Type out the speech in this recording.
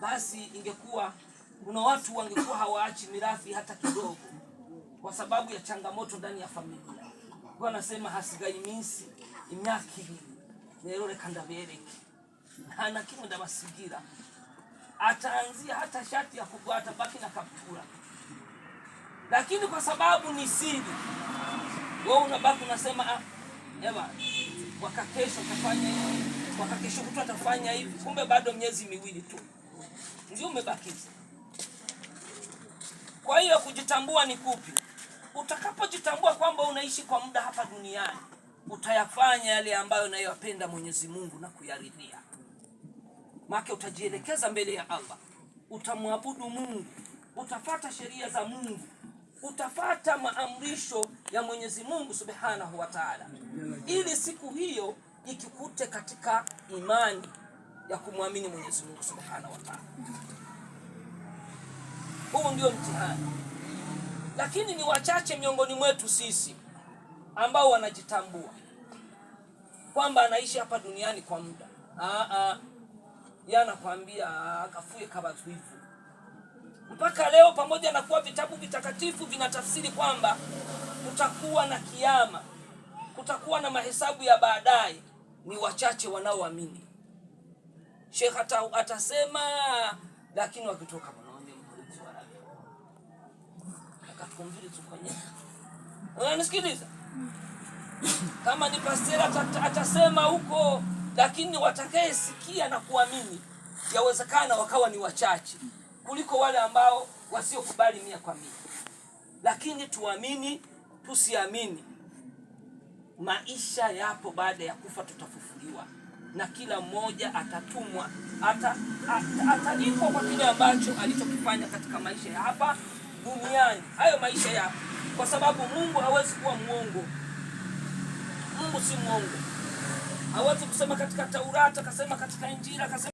basi ingekuwa kuna watu wangekuwa hawaachi mirathi hata kidogo, kwa sababu ya changamoto ndani ya familia. Kwa nasema hasigayimisi imyaka ibiri rero reka ndabereke hana kimwe ndabasigira, ataanzia hata shati ya kugwata baki na kaptura, lakini kwa sababu ni siri, wewe unabaki unasema ewa wakakesho utafanya hivi, wakakesho mtu atafanya hivi, kumbe bado miezi miwili tu ndio umebakiza. Kwa hiyo kujitambua ni kupi? Utakapojitambua kwamba unaishi kwa muda hapa duniani, utayafanya yale ambayo unayopenda Mwenyezi Mungu na kuyaridhia. Maana utajielekeza mbele ya Allah, utamwabudu Mungu, utafata sheria za Mungu, utafata maamrisho ya Mwenyezi Mungu Subhanahu wa Ta'ala, ili siku hiyo ikikute katika imani ya kumwamini Mwenyezi Mungu Subhanahu wa Ta'ala. Huu ndio mtihani. Lakini ni wachache miongoni mwetu sisi ambao wanajitambua kwamba anaishi hapa duniani kwa muda. Yanakwambia kafue kabazwifu. Mpaka leo pamoja na kuwa vitabu vitakatifu vinatafsiri kwamba kutakuwa na kiyama, kutakuwa na mahesabu ya baadaye, ni wachache wanaoamini. Sheikh atasema, lakini wakitoka akatumvili tukanye. Unanisikiliza? Kama ni pastor atasema huko, lakini watakayesikia na kuamini yawezekana wakawa ni wachache kuliko wale ambao wasiokubali 100%. Lakini tuamini tusiamini, maisha yapo baada ya kufa, tutafufuliwa na kila mmoja atatumwa, atalipwa kwa kile ambacho alichokifanya katika maisha ya hapa duniani. Hayo maisha yapo, kwa sababu Mungu hawezi kuwa muongo. Mungu si muongo. Hawezi kusema katika Taurata, akasema katika Injili, akasema